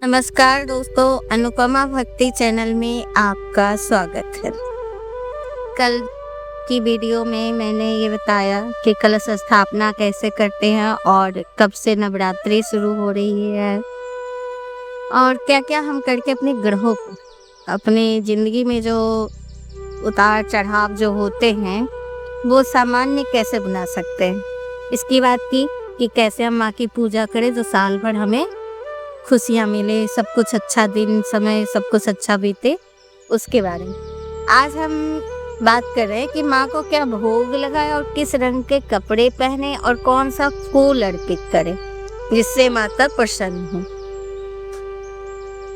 नमस्कार दोस्तों, अनुपमा भक्ति चैनल में आपका स्वागत है। कल की वीडियो में मैंने ये बताया कि कलश स्थापना कैसे करते हैं और कब से नवरात्रि शुरू हो रही है और क्या-क्या हम करके अपने ग्रहों को, अपनी ज़िंदगी में जो उतार चढ़ाव जो होते हैं वो सामान्य कैसे बना सकते हैं। इसकी बात की कि कैसे हम माँ की पूजा करें जो साल भर हमें खुशियाँ मिले, सब कुछ अच्छा दिन समय सब कुछ अच्छा बीते, उसके बारे में आज हम बात कर रहे हैं कि माँ को क्या भोग लगाए और किस रंग के कपड़े पहने और कौन सा फूल अर्पित करें जिससे माता प्रसन्न हो।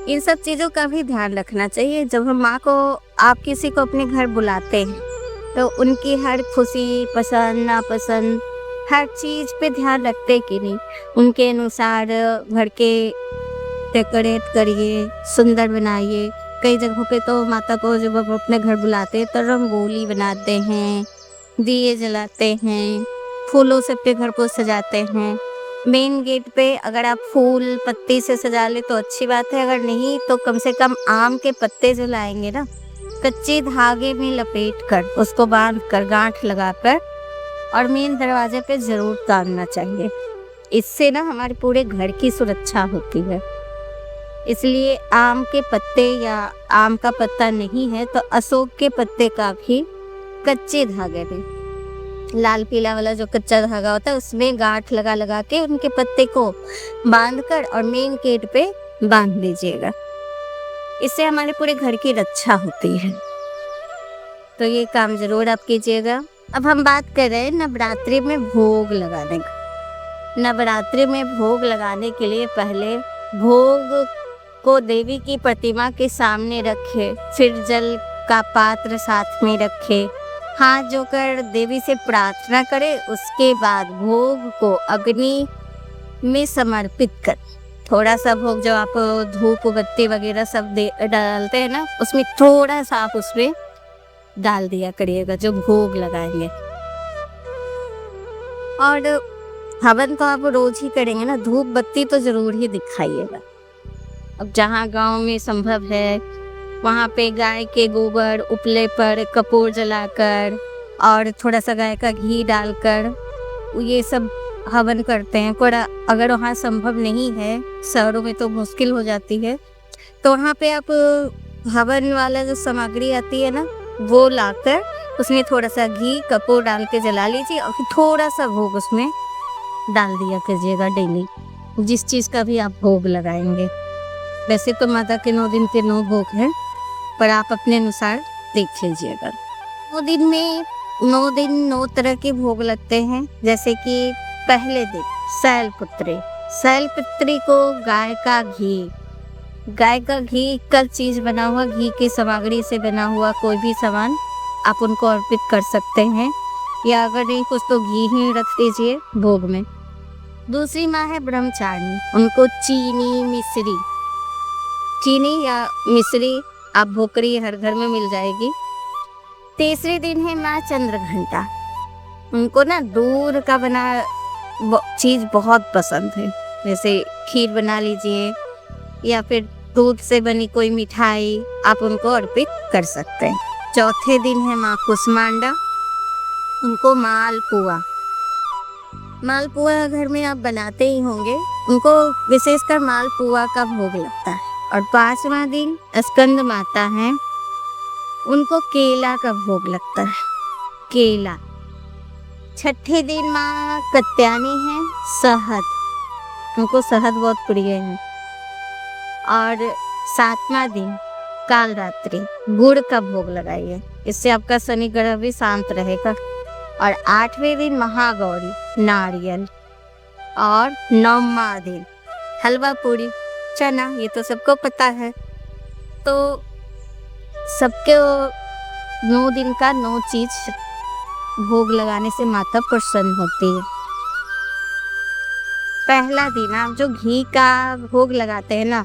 इन सब चीज़ों का भी ध्यान रखना चाहिए। जब हम माँ को आप किसी को अपने घर बुलाते हैं तो उनकी हर खुशी, पसंद नापसंद, हर चीज़ पे ध्यान रखते कि नहीं, उनके अनुसार घर के डेकोरेट करिए, सुंदर बनाइए। कई जगहों पे तो माता को जब हम अपने घर बुलाते हैं तो रंगोली बनाते हैं, दिए जलाते हैं, फूलों से अपने घर को सजाते हैं। मेन गेट पे अगर आप फूल पत्ती से सजा ले तो अच्छी बात है, अगर नहीं तो कम से कम आम के पत्ते जो लाएंगे ना, कच्चे धागे में लपेट कर उसको बांध कर गांठ लगाकर और मेन दरवाजे पे जरूर टांगना चाहिए। इससे ना हमारे पूरे घर की सुरक्षा होती है। इसलिए आम के पत्ते या आम का पत्ता नहीं है तो अशोक के पत्ते का भी कच्चे धागे में, लाल पीला वाला जो कच्चा धागा होता है उसमें गांठ लगा लगा के उनके पत्ते को बांधकर और मेन गेट पे बांध दीजिएगा। इससे हमारे पूरे घर की रक्षा होती है। तो ये काम जरूर आप कीजिएगा। अब हम बात कर रहे हैं नवरात्रि में भोग लगाने का। नवरात्रि में भोग लगाने के लिए पहले भोग को देवी की प्रतिमा के सामने रखे, फिर जल का पात्र साथ में रखे, हाथ जोड़कर देवी से प्रार्थना करे। उसके बाद भोग को अग्नि में समर्पित कर, थोड़ा सा भोग जो आप धूप बत्ती वगैरह सब डालते हैं ना, उसमें थोड़ा सा आप उसमें डाल दिया करिएगा जो भोग लगाएंगे। और हवन तो आप रोज ही करेंगे ना, धूप बत्ती तो जरूर ही दिखाइएगा। अब जहाँ गांव में संभव है वहाँ पे गाय के गोबर उपले पर कपूर जलाकर और थोड़ा सा गाय का घी डालकर ये सब हवन करते हैं। पर अगर वहाँ संभव नहीं है, शहरों में तो मुश्किल हो जाती है, तो वहाँ पे आप हवन वाला जो सामग्री आती है ना, वो लाकर उसमें थोड़ा सा घी कपूर डाल के जला लीजिए और फिर थोड़ा सा भोग उसमें डाल दिया कीजिएगा डेली, जिस चीज़ का भी आप भोग लगाएंगे। वैसे तो माता के 9 दिन के 9 भोग हैं, पर आप अपने अनुसार देख लीजिएगा। 9 दिन में 9 तरह के भोग लगते हैं। जैसे कि पहले दिन शैलपुत्री को गाय का घी कल चीज बना हुआ घी की सामग्री से बना हुआ कोई भी सामान आप उनको अर्पित कर सकते हैं, या अगर नहीं कुछ तो घी ही रख दीजिए भोग में। दूसरी माँ है ब्रह्मचारिणी, उनको चीनी या मिश्री आप भोकरी हर घर में मिल जाएगी। तीसरे दिन है माँ चंद्रघंटा, उनको ना दूध का बना चीज बहुत पसंद है, जैसे खीर बना लीजिए या फिर दूध से बनी कोई मिठाई आप उनको अर्पित कर सकते हैं। चौथे दिन है माँ कुसमांडा, उनको मालपुआ घर में आप बनाते ही होंगे, उनको विशेषकर मालपुआ का भोग लगता है। और 5वां दिन स्कंद माता हैं, उनको केला का भोग लगता है, केला। 6ठे दिन माँ कत्यानी है, शहद, उनको शहद बहुत प्रिय है। और 7वां दिन कालरात्रि, गुड़ का भोग लगाइए, इससे आपका शनि ग्रह भी शांत रहेगा। और 8वें दिन महागौरी, नारियल। और 9वां दिन हलवा पूरी चना, ये तो सबको पता है। तो सबके 9 दिन का 9 चीज भोग लगाने से माता प्रसन्न होती है। पहला दिन आप जो घी का भोग लगाते हैं ना,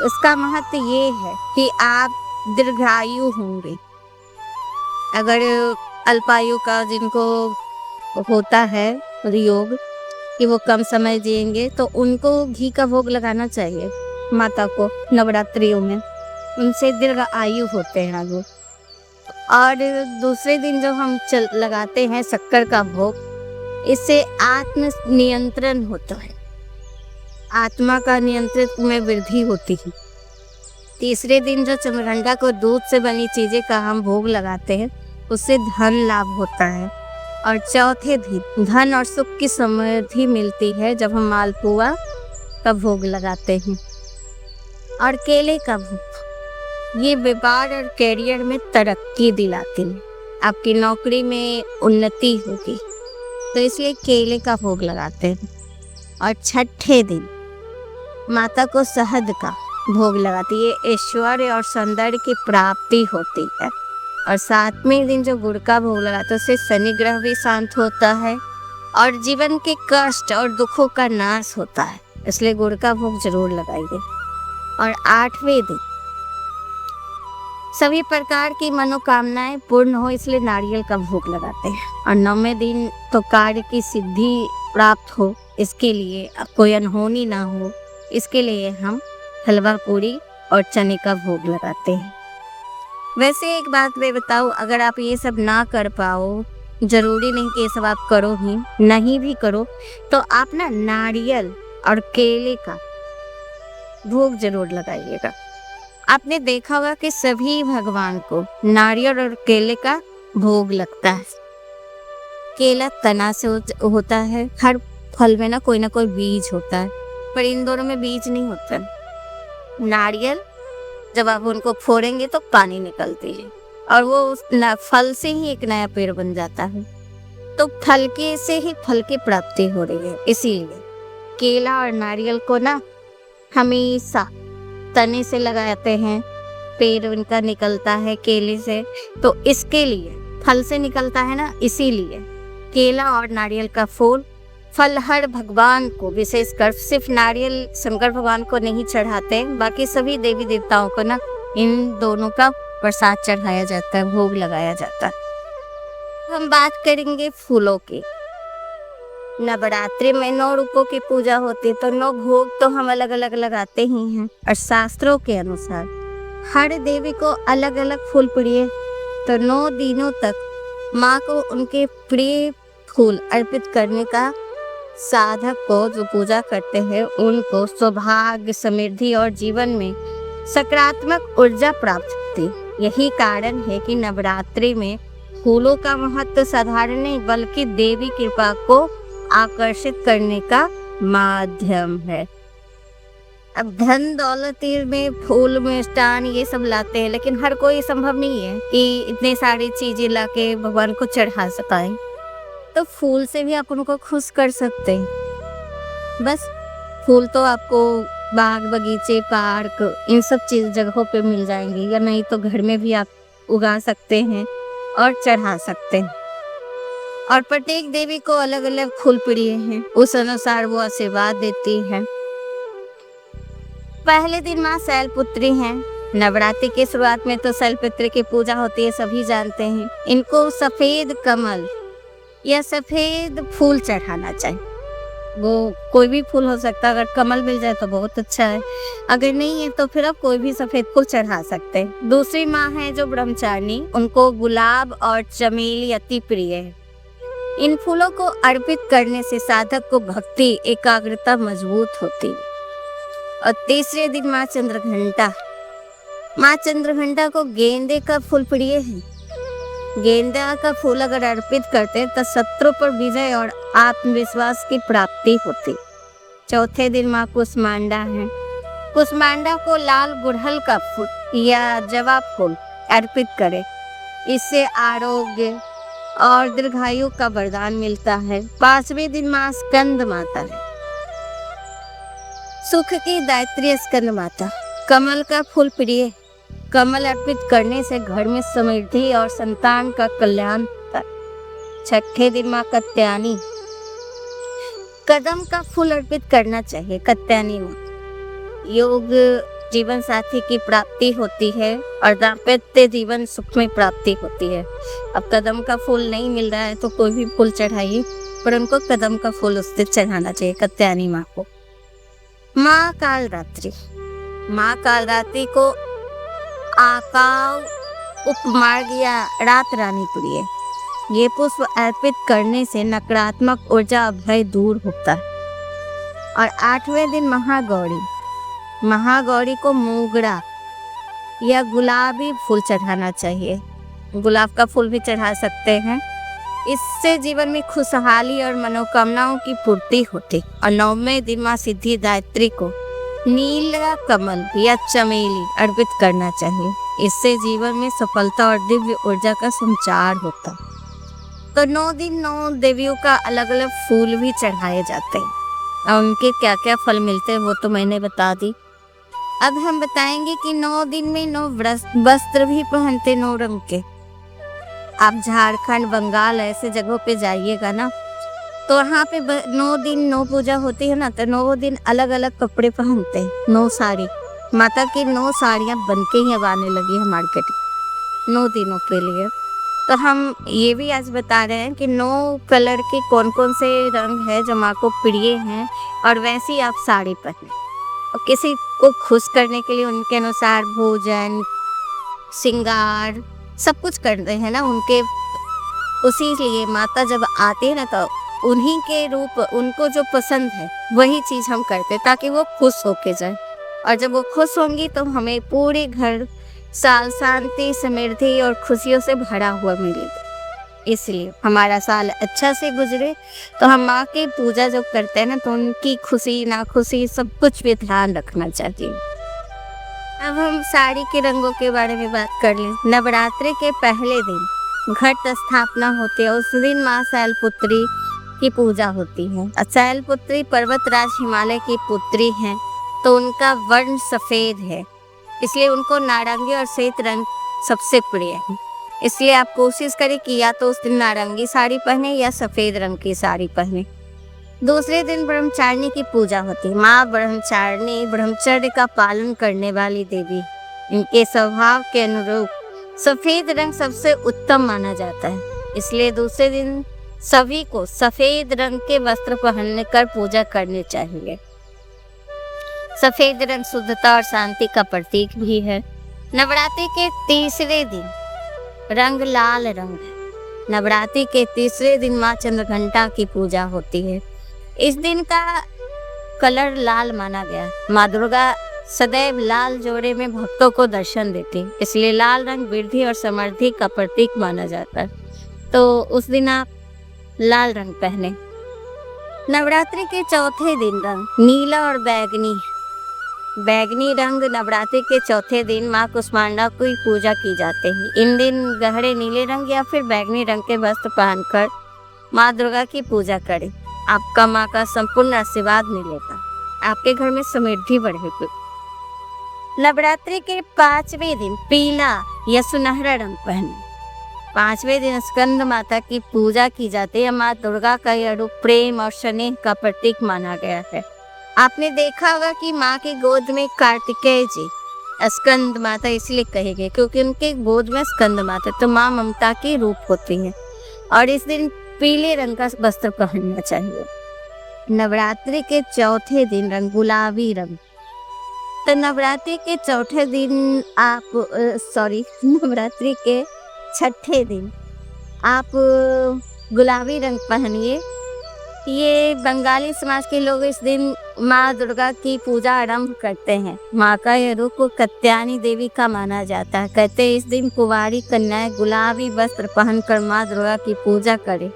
उसका महत्व ये है कि आप दीर्घायु होंगे। अगर अल्पायु का जिनको होता है योग कि वो कम समय जिएंगे तो उनको घी का भोग लगाना चाहिए। माता को नवरात्रियों में, उनसे दीर्घ आयु होते हैं वो। और दूसरे दिन जो हम लगाते हैं शक्कर का भोग, इससे आत्म नियंत्रण होता है, आत्मा का नियंत्रण में वृद्धि होती है। तीसरे दिन जो चमरंगा को दूध से बनी चीजें का हम भोग लगाते हैं, उससे धन लाभ होता है। और चौथे दिन धन और सुख की समृद्धि मिलती है जब हम मालपुआ का भोग लगाते हैं। और केले का भोग, ये व्यापार और कैरियर में तरक्की दिलाती है, आपकी नौकरी में उन्नति होगी, तो इसलिए केले का भोग लगाते हैं। और छठे दिन माता को शहद का भोग लगाती है, ऐश्वर्य और सौंदर्य की प्राप्ति होती है। और सातवें दिन जो गुड़ का भोग लगाते हैं, उससे शनि ग्रह भी शांत होता है और जीवन के कष्ट और दुखों का नाश होता है, इसलिए गुड़ का भोग जरूर लगाइए। और आठवें दिन सभी प्रकार की मनोकामनाएं पूर्ण हो, इसलिए नारियल का भोग लगाते हैं। और नौवें दिन तो कार्य की सिद्धि प्राप्त हो, इसके लिए कोई अनहोनी ना हो, इसके लिए हम हलवा पूरी और चने का भोग लगाते हैं। वैसे एक बात मैं बताऊं, अगर आप ये सब ना कर पाओ, जरूरी नहीं कि ये सब आप करो ही, नहीं भी करो तो आप ना नारियल और केले का भोग जरूर लगाइएगा। आपने देखा होगा कि सभी भगवान को नारियल और केले का भोग लगता है। केला तना से होता है, हर फल में ना कोई बीज होता है, पर इन दोनों में बीज नहीं होता। नारियल जब आप उनको फोड़ेंगे तो पानी निकलती है और वो उस फल से ही एक नया पेड़ बन जाता है, तो फल के से ही फल की प्राप्ति हो रही है। इसीलिए केला और नारियल को ना हमेशा तने से लगाते हैं, पेड़ उनका निकलता है केले से, तो इसके लिए फल से निकलता है ना, इसीलिए केला और नारियल का फल हर भगवान को, विशेषकर सिर्फ नारियल शंकर भगवान को नहीं चढ़ाते, बाकी सभी देवी देवताओं को ना इन दोनों का प्रसाद चढ़ाया जाता है, भोग लगाया जाता है। हम बात करेंगे फूलों की। नवरात्रि में 9 रूपों की पूजा होती है, तो 9 भोग तो हम अलग अलग लगाते ही हैं। और शास्त्रों के अनुसार हर देवी को अलग अलग फूल प्रिय, तो 9 दिनों तक माँ को उनके प्रिय फूल अर्पित करने का साधक को, जो पूजा करते हैं, उनको सौभाग्य, समृद्धि और जीवन में सकारात्मक ऊर्जा प्राप्त होती। यही कारण है कि नवरात्रि में फूलों का महत्व साधारण नहीं, बल्कि देवी कृपा को आकर्षित करने का माध्यम है। अब धन दौलत में फूल, मिष्टान ये सब लाते हैं, लेकिन हर कोई संभव नहीं है कि इतने सारी चीजें लाके भगवान को चढ़ा सकाए, तो फूल से भी आप उनको खुश कर सकते हैं। बस फूल तो आपको बाग बगीचे, पार्क, इन सब जगहों पे मिल जाएंगे, या नहीं तो घर में भी आप उगा सकते हैं और चढ़ा सकते हैं। और प्रत्येक देवी को अलग अलग फूल प्रिय हैं, उस अनुसार वो आशीर्वाद देती है। पहले दिन माँ शैलपुत्री हैं। नवरात्रि की शुरुआत में तो शैलपुत्री की पूजा होती है, सभी जानते हैं। इनको सफेद कमल या सफेद फूल चढ़ाना चाहिए, वो कोई भी फूल हो सकता है, अगर कमल मिल जाए तो बहुत अच्छा है, अगर नहीं है तो फिर आप कोई भी सफेद फूल चढ़ा सकते हैं। दूसरी माँ है जो ब्रह्मचारिणी, उनको गुलाब और चमेली अति प्रिय है। इन फूलों को अर्पित करने से साधक को भक्ति, एकाग्रता मजबूत होती है। और तीसरे दिन माँ चंद्रघंटा। माँ चंद्रघंटा को गेंदे का फूल प्रिय है। गेंदा का फूल अगर अर्पित करते हैं तो शत्रु पर विजय और आत्मविश्वास की प्राप्ति होती। चौथे दिन माँ कुष्मांडा है। कुष्मांडा को लाल गुड़हल का फूल या जवा फूल अर्पित करें, इससे आरोग्य और दीर्घायु का वरदान मिलता है। 5वें दिन माँ स्कंद माता है। सुख की दायत्री स्कंद माता। कमल का फूल प्रिय। कमल अर्पित करने से घर में समृद्धि और संतान का कल्याण होता है। 6ठे दिन माँ कत्यानी। कदम का फूल अर्पित करना चाहिए कत्यानी माँ। योग जीवन साथी की प्राप्ति होती है और दाम्पत्य जीवन सुख में प्राप्ति होती है। अब कदम का फूल नहीं मिल रहा है तो कोई भी फूल चढ़ाइए, पर उनको कदम का फूल उससे चढ़ाना चाहिए कत्यानी माँ को। माँ काल रात्रि। माँ कालरात्रि को आकाव उपमार्ग या रात रानी प्रिय, ये पुष्प अर्पित करने से नकारात्मक ऊर्जा भय दूर होता है। और 8वें दिन महागौरी, महागौरी को मोगरा या गुलाबी फूल चढ़ाना चाहिए। गुलाब का फूल भी चढ़ा सकते हैं। इससे जीवन में खुशहाली और मनोकामनाओं की पूर्ति होती। और 9वें दिन माँ सिद्धिदात्री को नीला कमल या चमेली अर्पित करना चाहिए। इससे जीवन में सफलता और दिव्य ऊर्जा का संचार होता। तो 9 दिन 9 देवियों का अलग अलग फूल भी चढ़ाए जाते हैं और उनके क्या क्या फल मिलते हैं वो तो मैंने बता दी। अब हम बताएंगे कि 9 दिन में 9 वस्त्र भी पहनते 9 रंग के। आप झारखंड, बंगाल ऐसे जगहों पे जाइएगा ना, तो वहाँ पे 9 दिन 9 पूजा होती है ना, तो 9 दिन अलग अलग कपड़े पहनते हैं। 9 साड़ी, माता की 9 साड़ियाँ बन के ही अब आने लगी है मार्केट में 9 दिनों के लिए। तो हम ये भी आज बता रहे हैं कि 9 कलर के कौन कौन से रंग है जो माँ को प्रिय हैं, और वैसी आप साड़ी पहने। और किसी को खुश करने के लिए उनके अनुसार भोजन, श्रृंगार सब कुछ करते हैं ना उनके। उसी लिए माता जब आती है ना, तो उन्हीं के रूप, उनको जो पसंद है वही चीज़ हम करते, ताकि वो खुश होके जाए। और जब वो खुश होंगी तो हमें पूरे घर साल शांति, समृद्धि और खुशियों से भरा हुआ मिलेगा। इसलिए हमारा साल अच्छा से गुजरे, तो हम माँ की पूजा जब करते हैं ना, तो उनकी खुशी ना खुशी सब कुछ भी ध्यान रखना चाहिए। अब हम साड़ी के रंगों के बारे में बात कर लें। नवरात्रि के पहले दिन घट स्थापना होती है। उस दिन माँ शैलपुत्री की पूजा होती है। शैलपुत्री पर्वतराज हिमालय की पुत्री हैं, तो उनका वर्ण सफ़ेद है, इसलिए उनको नारंगी और श्वेत रंग सबसे प्रिय है। इसलिए आप कोशिश करें कि या तो उस दिन नारंगी साड़ी पहने या सफ़ेद रंग की साड़ी पहने। दूसरे दिन ब्रह्मचारिणी की पूजा होती है। माँ ब्रह्मचारिणी ब्रह्मचर्य का पालन करने वाली देवी, इनके स्वभाव के अनुरूप सफ़ेद रंग सबसे उत्तम माना जाता है। इसलिए दूसरे दिन सभी को सफ़ेद रंग के वस्त्र पहनने कर पूजा करनी चाहिए। सफ़ेद रंग शुद्धता और शांति का प्रतीक भी है। नवरात्रि के तीसरे दिन रंग लाल रंग है। नवरात्रि के तीसरे दिन माँ चंद्रघंटा की पूजा होती है। इस दिन का कलर लाल माना गया। माँ दुर्गा सदैव लाल जोड़े में भक्तों को दर्शन देती, इसलिए लाल रंग वृद्धि और समृद्धि का प्रतीक माना जाता है। तो उस दिन आप लाल रंग पहने। नवरात्रि के चौथे दिन रंग नीला और बैगनी। बैगनी रंग नवरात्रि के चौथे दिन माँ कुष्मांडा की पूजा की जाती है। इन दिन गहरे नीले रंग या फिर बैगनी रंग के वस्त्र पहनकर माँ दुर्गा की पूजा करें। आपका माँ का संपूर्ण आशीर्वाद मिलेगा, आपके घर में समृद्धि बढ़ेगी। नवरात्रि के 5वें दिन पीला या सुनहरा रंग पहने। 5वें दिन स्कंद माता की पूजा की जाती है। माँ दुर्गा का यह रूप प्रेम और स्नेह का प्रतीक माना गया है। आपने देखा होगा कि माँ की गोद में कार्तिकेय जी, स्कंद माता इसलिए कहे गए क्योंकि उनके गोद में स्कंद माता, तो माँ ममता के रूप होती है। और इस दिन पीले रंग का वस्त्र पहनना चाहिए। नवरात्रि के चौथे दिन रंग गुलाबी रंग। तो नवरात्रि के चौथे दिन आप नवरात्रि के छठे दिन आप गुलाबी रंग पहनिए। ये बंगाली समाज के लोग इस दिन माँ दुर्गा की पूजा आरंभ करते हैं। माँ का यह रूप कत्यायनी देवी का माना जाता है। कहते हैं इस दिन कुंवारी कन्याएं गुलाबी वस्त्र पहनकर माँ दुर्गा की पूजा करें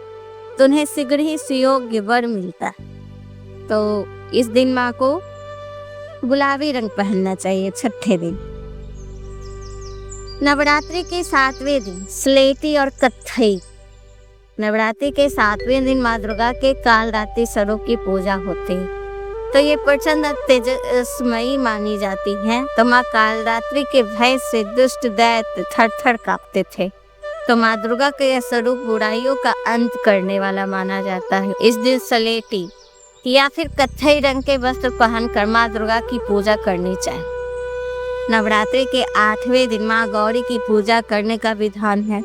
तो उन्हें शीघ्र ही सुयोग्य वर मिलता है। तो इस दिन माँ को गुलाबी रंग पहनना चाहिए छठे दिन। नवरात्रि के 7वें दिन स्लेटी और कत्थई। नवरात्रि के 7वें दिन माँ दुर्गा के कालरात्रि स्वरूप की पूजा होती है। तो ये प्रचंड तेजस्मयी मानी जाती हैं। तो माँ कालरात्रि के भय से दुष्ट दैत्य थर-थर कांपते थे। तो माँ दुर्गा का यह स्वरूप बुराइयों का अंत करने वाला माना जाता है। इस दिन स्लेटी या फिर कत्थई रंग के वस्त्र पहनकर माँ दुर्गा की पूजा करनी चाहिए। नवरात्रि के 8वें दिन माँ गौरी की पूजा करने का विधान है।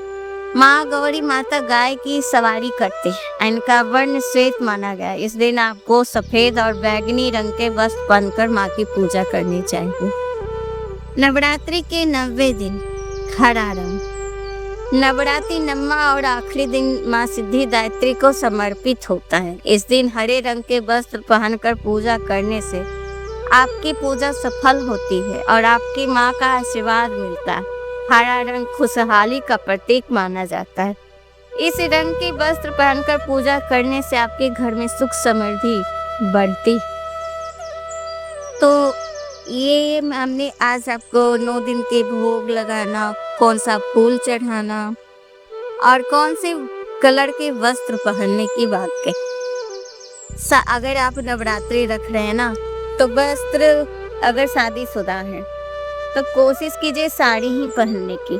माँ गौरी माता गाय की सवारी करती है। इनका वर्ण श्वेत माना गया। इस दिन आपको सफेद और बैगनी रंग के वस्त्र पहनकर माँ की पूजा करनी चाहिए। नवरात्रि के 90 दिन हरा रंग। नवरात्रि नवमा और आखिरी दिन माँ सिद्धिदात्री को समर्पित होता है। इस दिन हरे रंग के वस्त्र पहनकर पूजा करने से आपकी पूजा सफल होती है और आपकी माँ का आशीर्वाद मिलता है। हरा रंग खुशहाली का प्रतीक माना जाता है। इस रंग के वस्त्र पहनकर पूजा करने से आपके घर में सुख समृद्धि बढ़ती। तो ये हमने आज आपको 9 दिन के भोग लगाना, कौन सा फूल चढ़ाना और कौन से कलर के वस्त्र पहनने की बात कही। अगर आप नवरात्रि रख रहे हैं ना, तो वस्त्र अगर शादीशुदा है तो कोशिश कीजिए साड़ी ही पहनने की,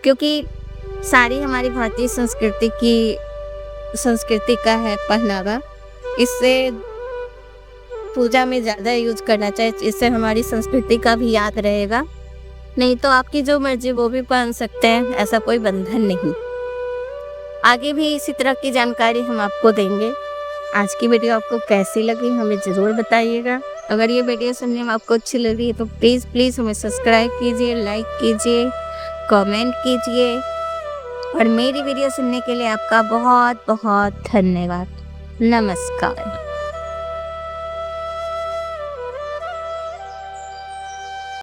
क्योंकि साड़ी हमारी भारतीय संस्कृति का है पहनावा। इससे पूजा में ज़्यादा यूज करना चाहिए, इससे हमारी संस्कृति का भी याद रहेगा। नहीं तो आपकी जो मर्जी वो भी पहन सकते हैं, ऐसा कोई बंधन नहीं। आगे भी इसी तरह की जानकारी हम आपको देंगे। आज की वीडियो आपको कैसी लगी हमें ज़रूर बताइएगा। अगर ये वीडियो सुनने में आपको अच्छी लगी है तो प्लीज़ हमें सब्सक्राइब कीजिए, लाइक कीजिए, कमेंट कीजिए और मेरी वीडियो सुनने के लिए आपका बहुत बहुत धन्यवाद। नमस्कार।